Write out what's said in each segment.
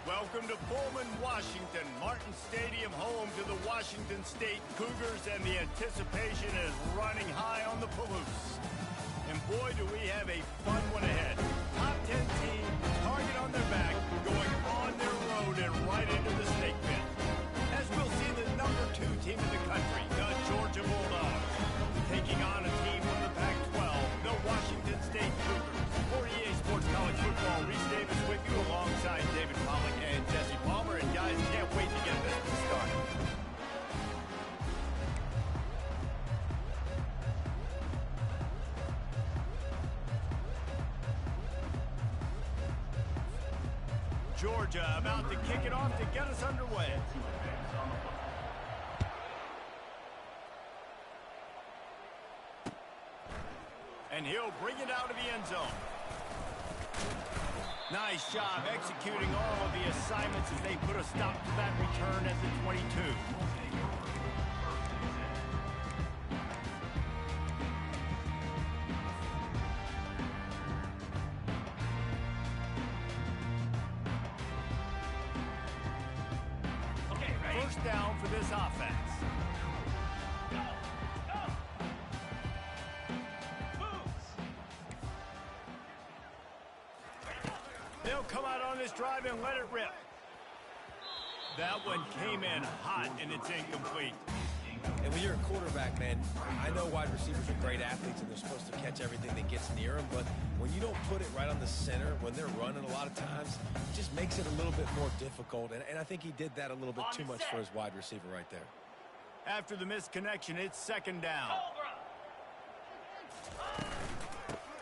Welcome to Pullman, Washington. Martin Stadium, home to the Washington State Cougars, and the anticipation is running high on the Palouse. And boy, do we have a fun one ahead. Top 10 team, target on their back, going on their road and right into the snake pit. As we'll see the number 2 team in the country, the Georgia Bulldogs, taking on a team from the Pac-12, the Washington State Cougars. For EA Sports College Football, Reese Davis with you alongside David Pollack and Jesse Palmer. And guys, can't wait to get this started. Georgia about to kick it off to get us underway. And he'll bring it out of the end zone. Nice job executing all of the assignments as they put a stop to that return at the 22. Okay, ready? First down for this offense. They'll come out on this drive and let it rip. That one came in hot, and it's incomplete. And when you're a quarterback, man, I know wide receivers are great athletes, and they're supposed to catch everything that gets near them, but when you don't put it right on the center, when they're running a lot of times, it just makes it a little bit more difficult. And I think he did that a little bit too much for his wide receiver right there. After the missed connection, it's second down.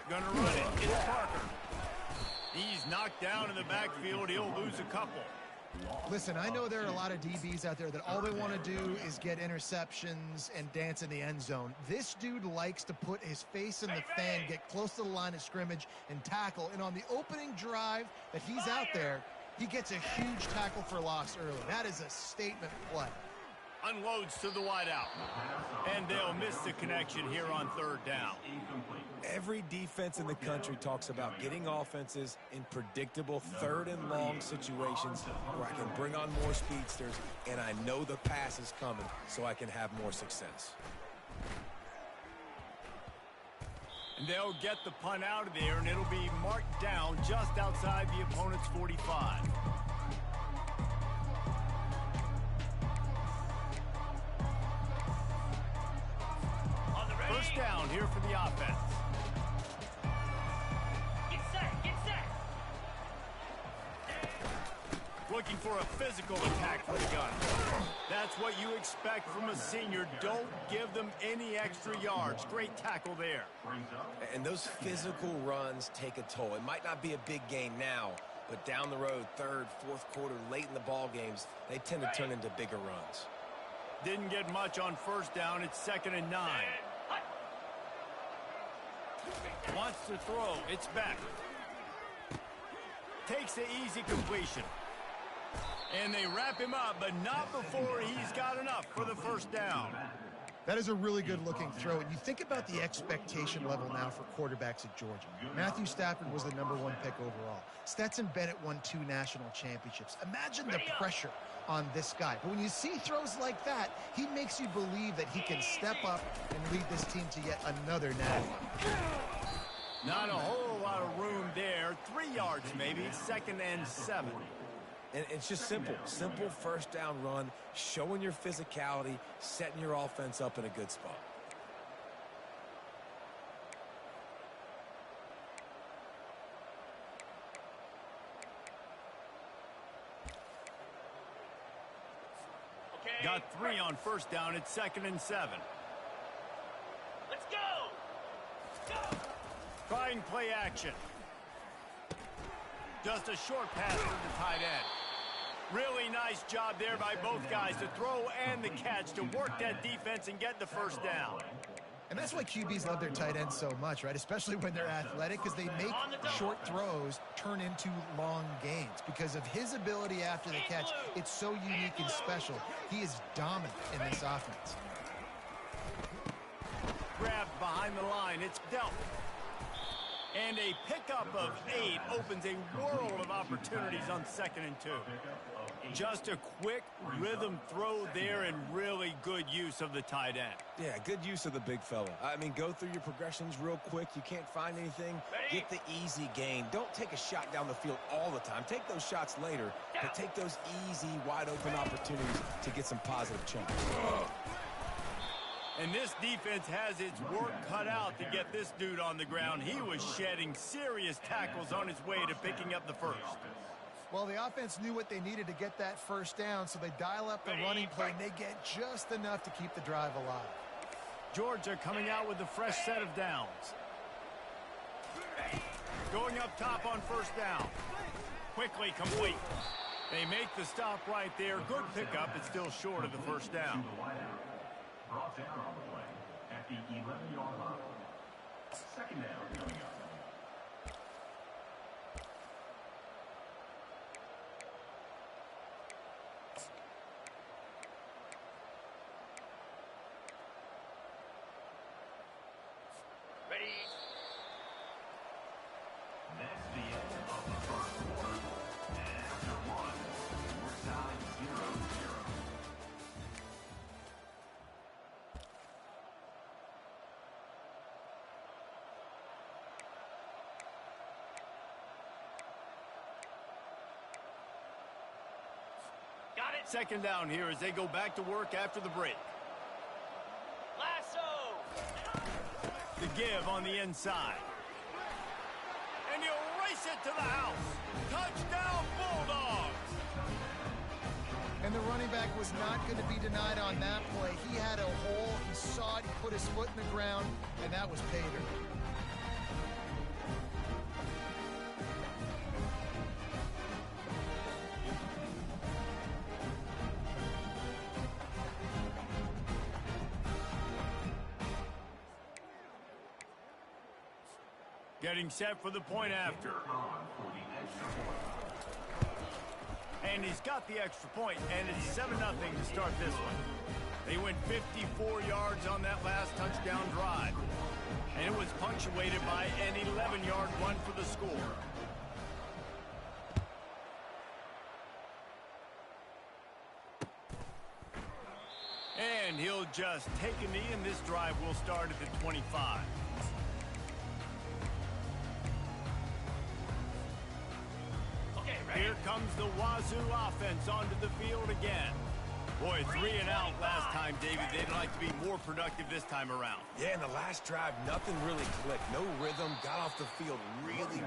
Gonna run it. It's Parker. He's knocked down in the backfield. He'll lose a couple. Listen, I know there are a lot of DBs out there that all they want to do is get interceptions and dance in the end zone. This dude likes to put his face in the fan, get close to the line of scrimmage, and tackle. And on the opening drive that he's out there, he gets a huge tackle for loss early. That is a statement play. Unloads to the wideout. And they'll miss the connection here on third down. Every defense in the country talks about getting offenses in predictable third and long situations where I can bring on more speedsters and I know the pass is coming so I can have more success. And they'll get the punt out of there, and it'll be marked down just outside the opponent's 45. First down here for the offense. Get set, get set. Looking for a physical attack from the gun. That's what you expect from a senior. Don't give them any extra yards. Great tackle there. And those physical runs take a toll. It might not be a big gain now, but down the road, third, fourth quarter, late in the ball games, they tend to turn into bigger runs. Didn't get much on first down. It's 2nd and 9. Wants to throw. It's back. Takes the easy completion. And they wrap him up, but not before he's got enough for the first down. That is a really good-looking throw. And you think about the expectation level now for quarterbacks at Georgia. Matthew Stafford was the #1 pick overall. Stetson Bennett won 2 national championships. Imagine the pressure on this guy. But when you see throws like that, he makes you believe that he can step up and lead this team to yet another natty. Not a whole lot of room there. 3 yards maybe. 2nd and 7. And it's just simple. Simple first down run, showing your physicality, setting your offense up in a good spot. Okay. Got 3 on first down. It's 2nd and 7. Let's go. Go. Trying play action. Just a short pass to the tight end. Really nice job there by both guys to throw and the catch to work that defense and get the first down. And that's why QBs love their tight ends so much, right? Especially when they're athletic, because they make short throws turn into long gains. Because of his ability after the catch, it's so unique and special. He is dominant in this offense. Grabbed behind the line. It's dealt. And a pickup of 8 opens a world of opportunities on 2nd and 2. Just a quick rhythm throw there and really good use of the tight end. Yeah, good use of the big fella. I mean, go through your progressions real quick. You can't find anything. Get the easy gain. Don't take a shot down the field all the time. Take those shots later, but take those easy, wide-open opportunities to get some positive chunks. And this defense has its work cut out to get this dude on the ground. He was shedding serious tackles on his way to picking up the first. Well, the offense knew what they needed to get that first down, so they dial up the running play, and they get just enough to keep the drive alive. Georgia coming out with a fresh set of downs. Going up top on 1st down. Quickly complete. They make the stop right there. Good pickup. It's still short of the 1st down. Brought down on the play at the 11-yard line. 2nd down coming up. Ready. That's the end of the 1st quarter. And after 1, we're tied 0-0. Got it. 2nd down here as they go back to work after the break. Lasso. The give on the inside. And he'll race it to the house. Touchdown, Bulldogs! And the running back was not going to be denied on that play. He had a hole, he saw it, he put his foot in the ground, and that was pay dirt. Getting set for the point after. And he's got the extra point, and it's 7-0 to start this one. They went 54 yards on that last touchdown drive. And it was punctuated by an 11-yard run for the score. And he'll just take a knee, and this drive will start at the 25. Here comes the Wazoo offense onto the field again. Boy, 3 and out last time, David. They'd like to be more productive this time around. Yeah, in the last drive, nothing really clicked. No rhythm, got off the field really.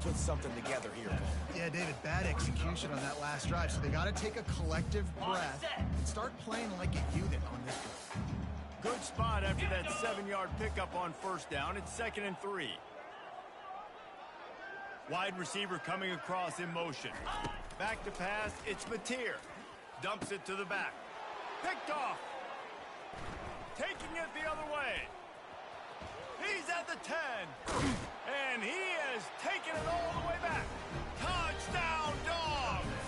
Put something together here, Paul. Yeah, David, bad execution on that last drive, so they got to take a collective breath and start playing like a unit on this drive. Good spot after that 7-yard pickup on 1st down. It's 2nd and 3. Wide receiver coming across in motion. Back to pass, it's Mateer. Dumps it to the back. Picked off. Taking it the other way. He's at the 10. And he has taken it all the way back. Touchdown, Dogs!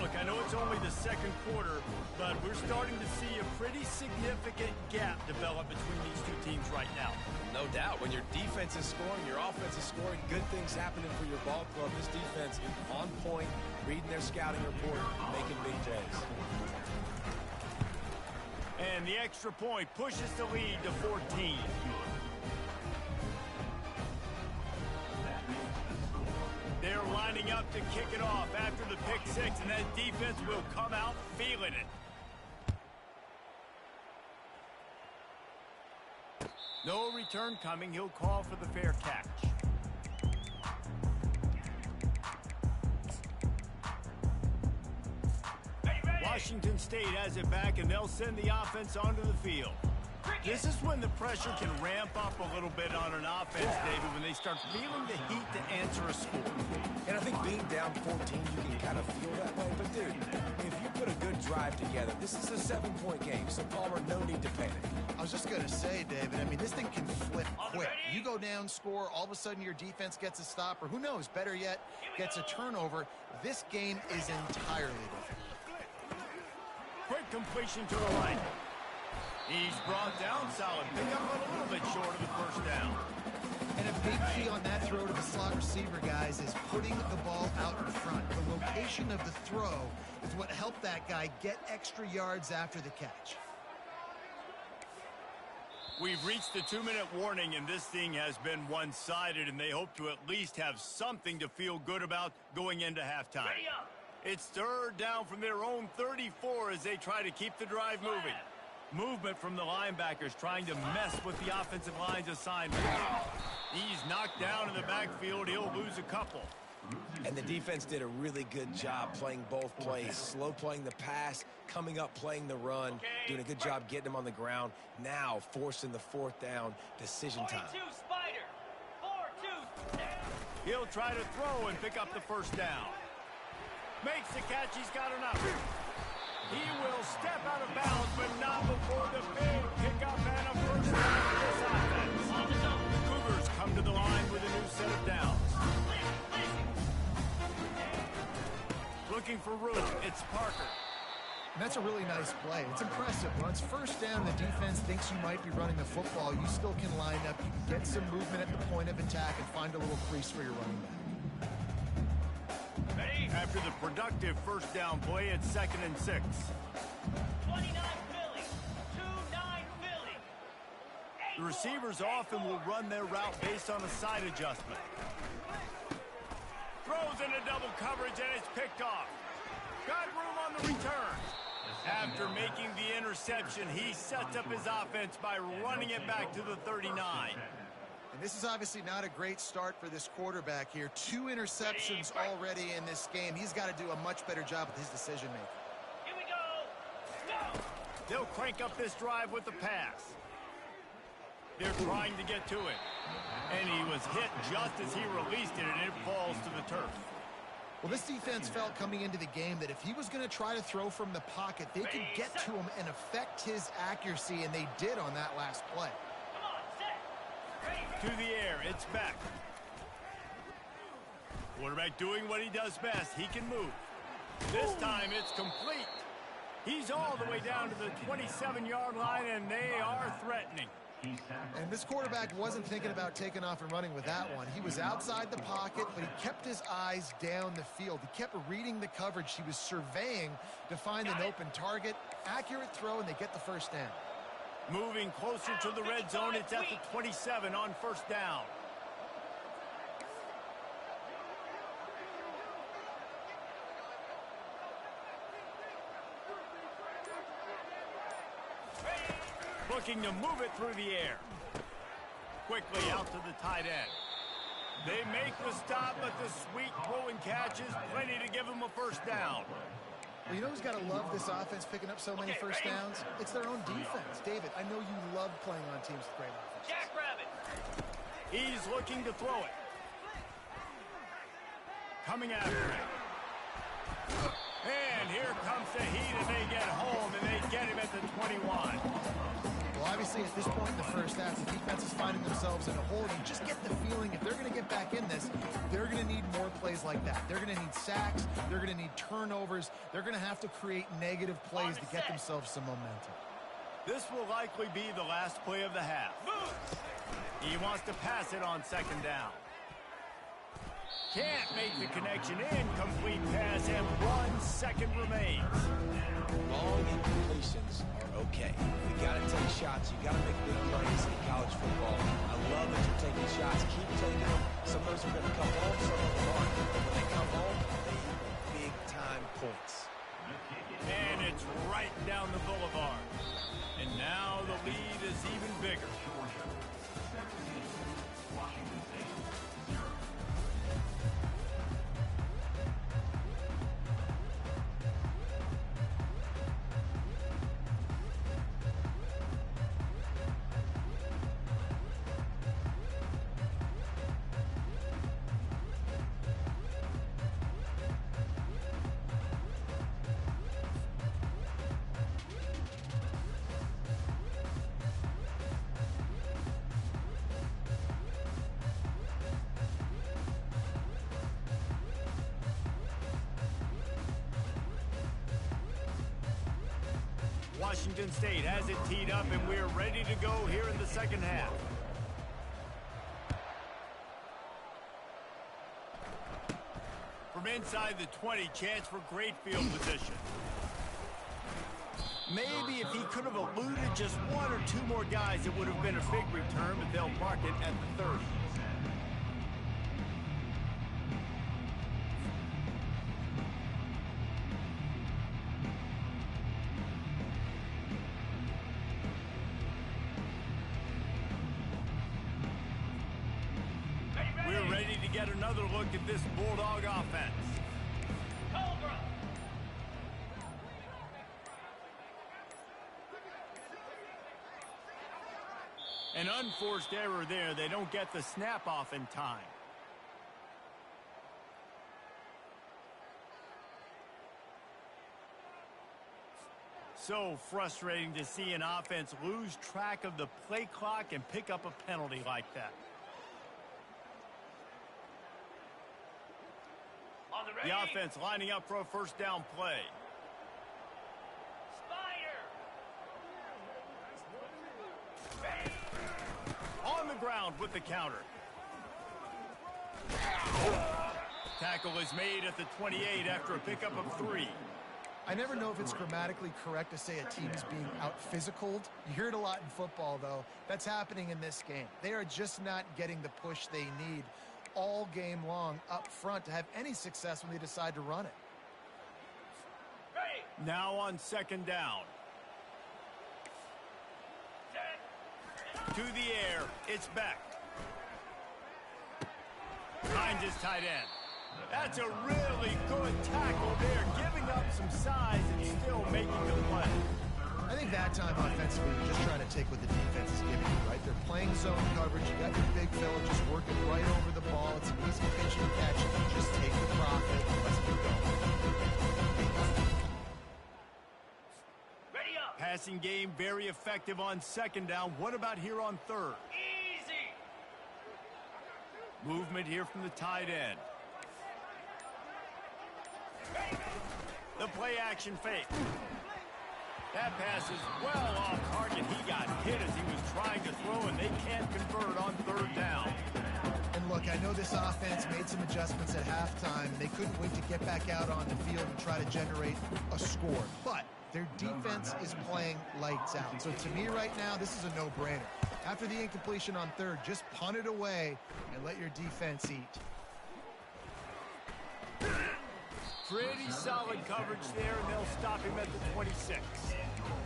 Look, I know it's only the 2nd quarter, but we're starting to see a pretty significant gap develop between these two teams right now. No doubt. When your defense is scoring, your offense is scoring, good things happening for your ball club. This defense on point, reading their scouting report, making big plays. And the extra point pushes the lead to 14. They're lining up to kick it off after the pick 6, and that defense will come out feeling it. No return coming. He'll call for the fair catch. Washington State has it back, and they'll send the offense onto the field. This is when the pressure can ramp up a little bit on an offense, David, when they start feeling the heat to answer a score. And I think being down 14, you can kind of feel that way. But, dude, if you put a good drive together, this is a 7-point game, so Palmer, no need to panic. I was just going to say, David, I mean, this thing can flip quick. You go down, score, all of a sudden your defense gets a stop, or who knows, better yet, gets a turnover. This game is entirely different. Quick completion to the right. He's brought down solid. Pick up a little bit short of the first down. And a big key on that throw to the slot receiver, guys, is putting the ball out in front. The location of the throw is what helped that guy get extra yards after the catch. We've reached the 2-minute warning, and this thing has been one-sided, and they hope to at least have something to feel good about going into halftime. Ready up. It's third down from their own 34 as they try to keep the drive moving. Movement from the linebackers trying to mess with the offensive line's assignment. He's knocked down in the backfield. He'll lose a couple. And the defense did a really good job playing both plays. Slow playing the pass, coming up playing the run, doing a good job getting him on the ground. Now forcing the fourth down decision time. 42 Spider. 4-2. He'll try to throw and pick up the first down. Makes the catch. He's got enough. He will step out of bounds, but not before the big pickup and a first down for this offense. The Cougars come to the line with a new set of downs. Looking for room. It's Parker. And that's a really nice play. It's impressive. When it's first down, the defense thinks you might be running the football. You still can line up. You can get some movement at the point of attack and find a little crease for your running back. Ready? After the productive first down play, it's 2nd and 6. 29 Philly. 2-9 Philly. The receivers often will run their route based on a side adjustment. Throws into double coverage, and it's picked off. Got room on the return. After making the interception, he sets up his offense by running it back to the 39. And this is obviously not a great start for this quarterback here. 2 interceptions already in this game. He's got to do a much better job with his decision-making. Here we go. Go. They'll crank up this drive with the pass. They're trying to get to it. And he was hit just as he released it, and it falls to the turf. Well, this defense felt coming into the game that if he was going to try to throw from the pocket, they could get to him and affect his accuracy, and they did on that last play. Come on, set. Ready. To the air, it's Beck. Quarterback doing what he does best. He can move. This time it's complete. He's all the way down to the 27-yard line, and they are threatening. And this quarterback wasn't thinking about taking off and running with that one. He was outside the pocket, but he kept his eyes down the field. He kept reading the coverage. He was surveying to find an open target. Accurate throw, and they get the first down. Moving closer to the red zone, it's at the 27 on first down. Looking to move it through the air. Quickly out to the tight end. They make the stop, but the sweet throw and catch is plenty to give them a first down. Well, you know who's got to love this offense picking up so many first downs? It's their own defense. David, I know you love playing on teams with great offense. Jackrabbit. He's looking to throw it. Coming after it. And here comes the heat, and they get home, and they get him at the 21. Well, obviously, at this point in the first half, the defense is finding themselves in a hole. You just get the feeling if they're going to get back in this, they're going to need more plays like that. They're going to need sacks. They're going to need turnovers. They're going to have to create negative plays to get themselves some momentum. This will likely be the last play of the half. He wants to pass it on second down. Can't make the connection. Incomplete pass, and 1 second remains. Long incompletions are okay. You got to take shots. You got to make big plays in college football. I love that you're taking shots. Keep taking them. Some of those are going to come home. Some of them aren't. But when they come home, they equal big-time points. And it's right down the boulevard. And now the lead is even bigger. Washington State has it teed up, and we're ready to go here in the second half. From inside the 20, chance for great field position. Maybe if he could have eluded just one or two more guys, it would have been a big return, but they'll mark it at the 30. We're ready to get another look at this Bulldog offense. Cobra. An unforced error there. They don't get the snap off in time. So frustrating to see an offense lose track of the play clock and pick up a penalty like that. On the ready. The offense lining up for a first down play. Spider. On the ground with the counter. Tackle is made at the 28 after a pickup of 3. I never know if it's grammatically correct to say a team is being out-physicaled. You hear it a lot in football, though. That's happening in this game. They are just not getting the push they need all game long up front to have any success when they decide to run it. Ready. Now on second down. Set. To the air, it's back. Finds his tight end. That's a really good tackle there, giving up some size and still making the play. I think that time offensively, you're just trying to take what the defense is giving you, right? They're playing zone coverage. You got your big fella just working right over the ball. It's an easy pitch and catch. Just take the profit. Let's keep going. Ready up. Passing game very effective on second down. What about here on third? Easy. Movement here from the tight end. The play action fake. That pass is well off target. He got hit as he was trying to throw, and they can't convert on third down. And look, I know this offense made some adjustments at halftime. They couldn't wait to get back out on the field and try to generate a score. But their defense is playing lights out. So to me right now, this is a no-brainer. After the incompletion on third, just punt it away and let your defense eat. Pretty solid coverage there, and they'll stop him at the 26.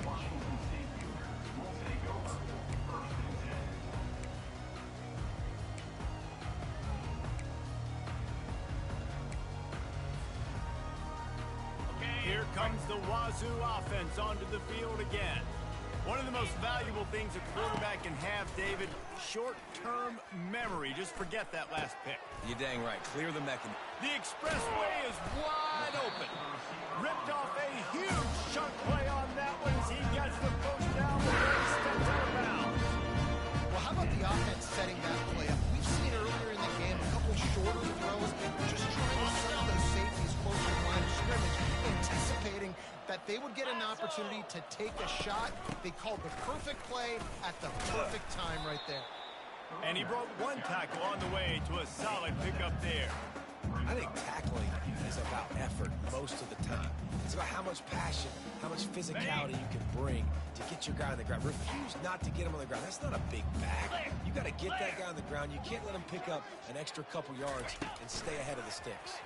Washington State Cougars will take over first and 10. Here comes the Wazoo offense onto the field again. One of the most valuable things a quarterback can have, David, short-term memory. Just forget that last pick. You're dang right. Clear the mechanism. The expressway is wide open. Ripped off a huge chunk play on that one as he gets the first down before he steps out of bounds. Well, how about the offense setting that play up? We've seen earlier in the game a couple shorter throws, just trying to set up those safeties closer to the line of scrimmage, anticipating that they would get an opportunity to take a shot. They called the perfect play at the perfect time right there. And he broke one tackle on the way to a solid pickup there. I think tackling is about effort most of the time. It's about how much passion, how much physicality you can bring to get your guy on the ground. Refuse not to get him on the ground. That's not a big bag. You got to get that guy on the ground. You can't let him pick up an extra couple yards and stay ahead of the sticks.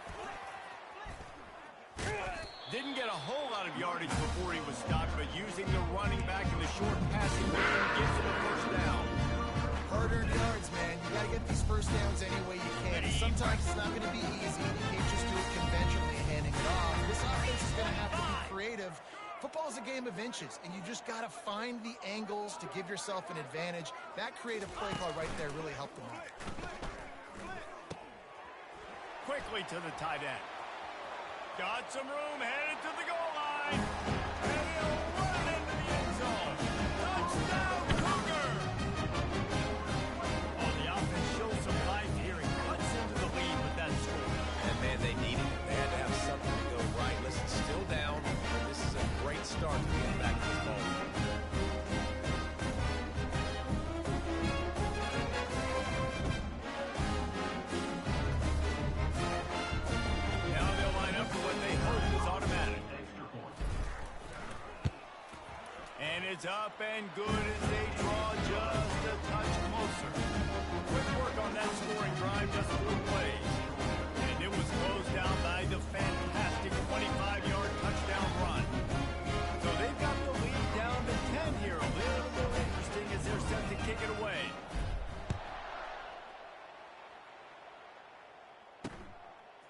Didn't get a whole lot of yardage before he was stopped, but using the running back in the short passing game gives him a first down. Hard-earned yards, man. You got to get these first downs any way you can. And sometimes it's not going to be easy. You can't just do it conventionally, handing it off. This offense is going to have to be creative. Football is a game of inches, and you just got to find the angles to give yourself an advantage. That creative play call right there really helped them out. Quickly to the tight end. Got some room, headed to the goal line. And he'll run into the end zone. Touchdown, Cougar! Oh, the offense shows some life here and cuts into the lead with that score. And, man, they needed it. They had to have something to go right. Listen, still down. This is a great start to getting back to this ball. It's up and good as they draw just a touch closer. Quick work on that scoring drive, just 4 plays. And it was closed down by the fantastic 25-yard touchdown run. So they've got the lead down to 10 here. A little more interesting as they're set to kick it away.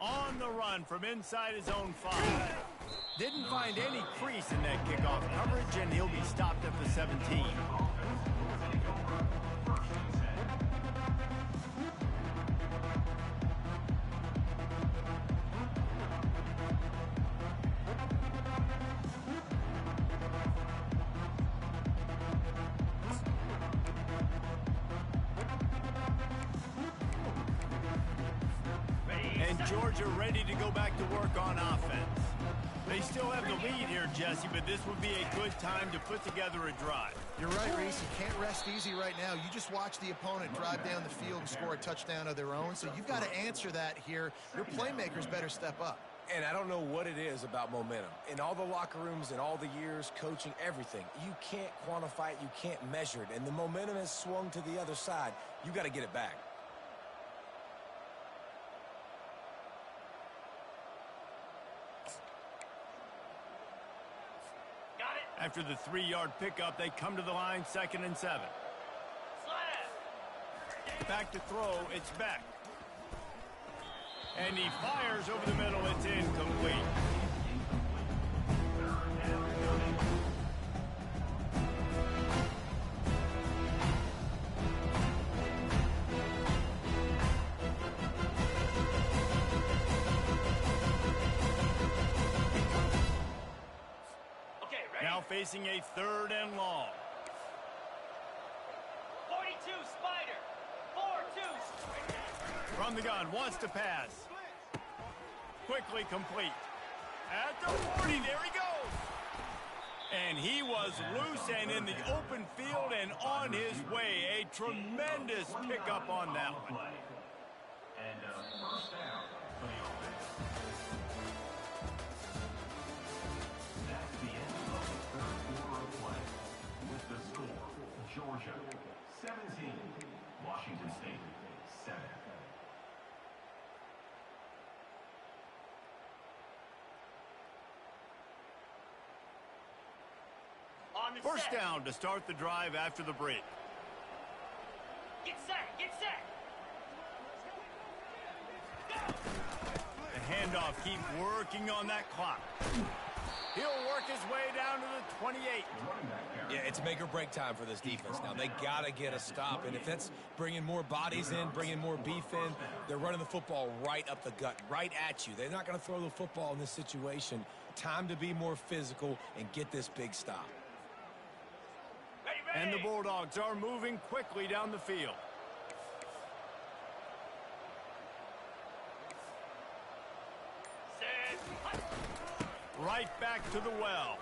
On the run from inside his own 5. Didn't find any crease in that kickoff coverage, and he'll be stopped at the 17. And Georgia ready to go back to work on offense. They still have the lead here, Jesse, but this would be a good time to put together a drive. You're right, Reese. You can't rest easy right now. You just watch the opponent drive down the field and score a touchdown of their own, so you've got to answer that here. Your playmakers better step up. And I don't know what it is about momentum. In all the locker rooms, in all the years, coaching, everything, you can't quantify it, you can't measure it. And the momentum has swung to the other side. You got to get it back. After the 3-yard pickup, they come to the line, 2nd and 7. Back to throw, it's Beck. And he fires over the middle, it's incomplete. Now facing a 3rd and long. 42 Spider. 4-2. From the gun, wants to pass. Quickly complete. At the 40, there he goes. And he was loose and in the open field and on his way. A tremendous pickup on that one. And first down for the offense. That's the end of the third quarter of play. With the score, Georgia 17, Washington State 7. On the First set. down to start the drive after the break. Get set. Get set. The handoff keeps working on that clock. He'll work his way down to the 28. Yeah, it's make or break time for this defense now. They got to get a stop, and if that's bringing more bodies in, bringing more beef in, they're running the football right up the gut, right at you. They're not going to throw the football in this situation. Time to be more physical and get this big stop. Ready, And ready. the Bulldogs are moving quickly down the field. Set. Hut. Right back to the well.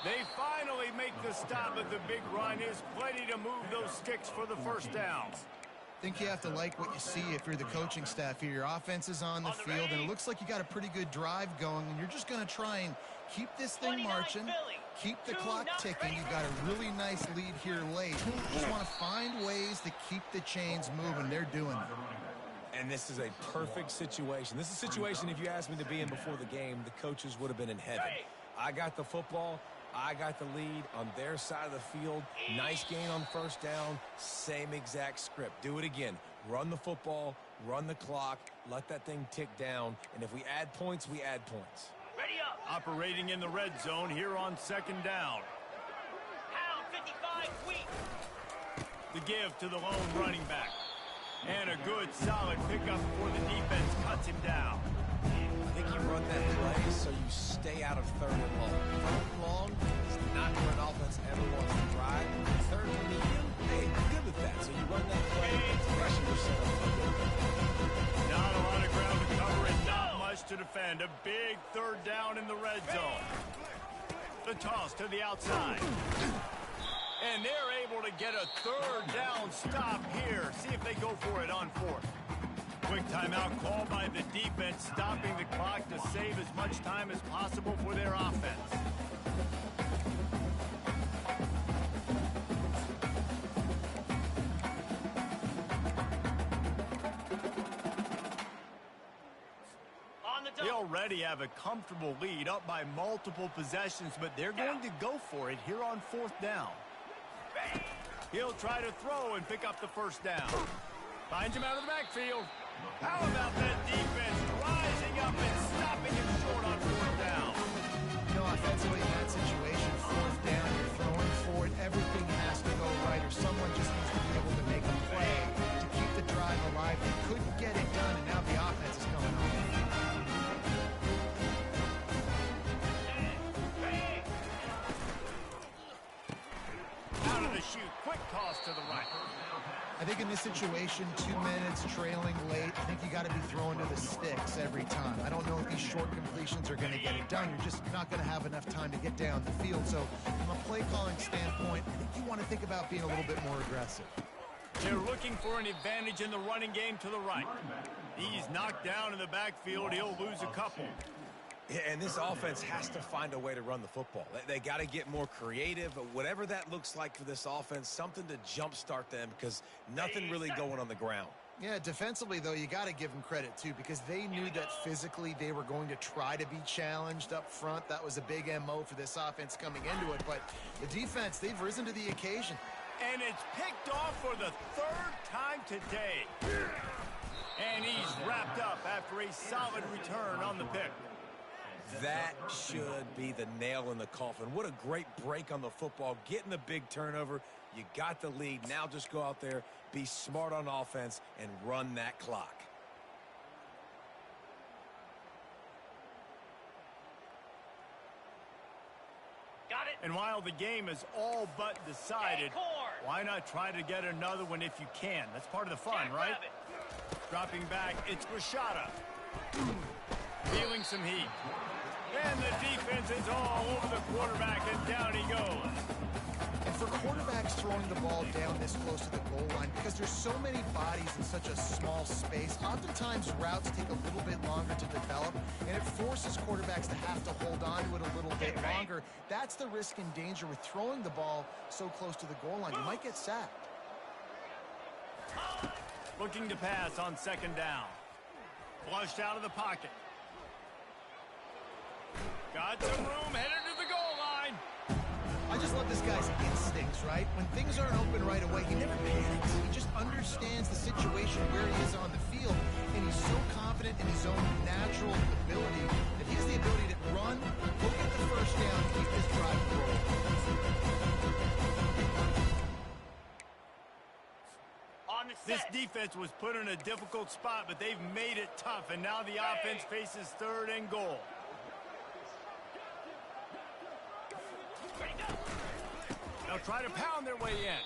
They finally make the stop, but the big run is plenty to move those sticks for the first down. I think you have to like what you see if you're the coaching staff here. Your offense is on the field, and it looks like you got a pretty good drive going, and you're just going to try and keep this thing 29 marching, Philly. keep the 2 clock not ticking. ready, You've got a really nice lead here late. Just want to find ways to keep the chains moving. They're doing it. And this is a perfect situation. This is a situation, if you asked me to be in before the game, the coaches would have been in heaven. I got the football. I got the lead on their side of the field. Nice gain on first down. Same exact script. Do it again. Run the football, run the clock, let that thing tick down. And if we add points, we add points. Ready up. Operating in the red zone here on 2nd down. Pound 55 sweep. The give to the lone running back. And a good, solid pickup before the defense cuts him down. I think you run that play so you stay out of 3rd and long. 3rd and long is not where an offense ever wants to drive. 3rd and medium, hey, good with that. So you run that play, pressure yourself. Not a lot of ground to cover and not much to defend. A big 3rd down in the red zone. The toss to the outside. And they're able to get a 3rd down stop here. See if they go for it on 4th. Quick timeout called by the defense, stopping the clock to save as much time as possible for their offense. They already have a comfortable lead up by multiple possessions, but they're going to go for it here on 4th down. He'll try to throw and pick up the first down. Finds him out of the backfield. How about that defense rising up and stopping him short on 4th down? You know, offensively in that situation, 4th down, you're throwing for it. Everything has to go right, or someone just needs to be able to make a play to keep the drive alive. They couldn't get it done, and now the offense is coming home. Out of the chute, quick toss to the right. I think in this situation, 2 minutes trailing late, I think you got to be throwing to the sticks every time. I don't know if these short completions are going to get it done. You're just not going to have enough time to get down the field. So from a play calling standpoint, I think you want to think about being a little bit more aggressive. They're looking for an advantage in the running game to the right. He's knocked down in the backfield. He'll lose a couple. Yeah, and this offense has to find a way to run the football. They got to get more creative, but whatever that looks like for this offense, something to jumpstart them because nothing really going on the ground. Yeah, defensively, though, you got to give them credit, too, because they knew that physically they were going to try to be challenged up front. That was a big MO for this offense coming into it. But the defense, they've risen to the occasion. And it's picked off for the 3rd time today. And he's wrapped up after a solid return on the pick. That should be the nail in the coffin. What a great break on the football. Getting the big turnover. You got the lead. Now just go out there, be smart on offense, and run that clock. Got it. And while the game is all but decided, why not try to get another one if you can? That's part of the fun, right? Dropping back, it's Rashada. Feeling some heat. And the defense is all over the quarterback, and down he goes. And for quarterbacks throwing the ball down this close to the goal line, because there's so many bodies in such a small space, oftentimes routes take a little bit longer to develop, and it forces quarterbacks to have to hold on to it a little bit longer. That's the risk and danger with throwing the ball so close to the goal line. You might get sacked. Looking to pass on 2nd down. Flushed out of the pocket. Got some room, headed to the goal line. I just love this guy's instincts, right? When things aren't open right away, he never panics. He just understands the situation where he is on the field, and he's so confident in his own natural ability that he has the ability to run, go get the first down, and keep this drive rolling. This defense was put in a difficult spot, but they've made it tough, and now the offense faces 3rd and goal. They'll try to pound their way in.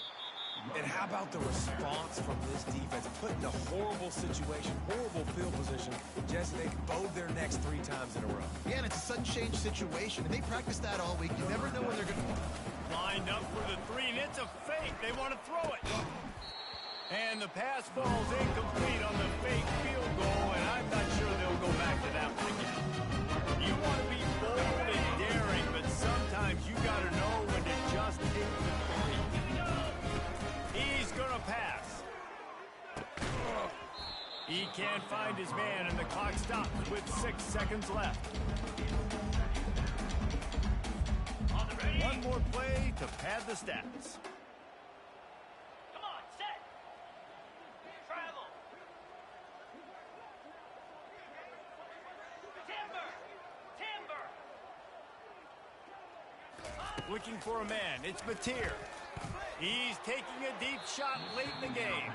And how about the response from this defense? Put in a horrible situation, horrible field position. Jesse, they bowed their necks 3 times in a row. Yeah, and it's a sudden change situation, and they practice that all week. You never know when they're going to... Lined up for the 3, and it's a fake. They want to throw it. And the pass falls incomplete on the fake field goal, and I'm not sure they'll go back to that one again. You want to be bold and daring, but sometimes you got to know when to just take the 3. He's going to pass. He can't find his man, and the clock stops with 6 seconds left. One more play to pad the stats. Come on, set. Travel. Timber. Looking for a man. It's Mateer. He's taking a deep shot late in the game.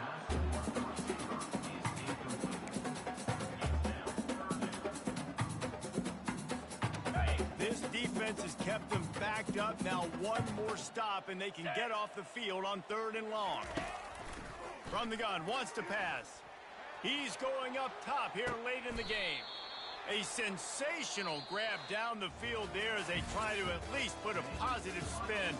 This defense has kept them backed up. Now one more stop, and they can get off the field on 3rd and long. From the gun, wants to pass. He's going up top here late in the game. A sensational grab down the field there as they try to at least put a positive spin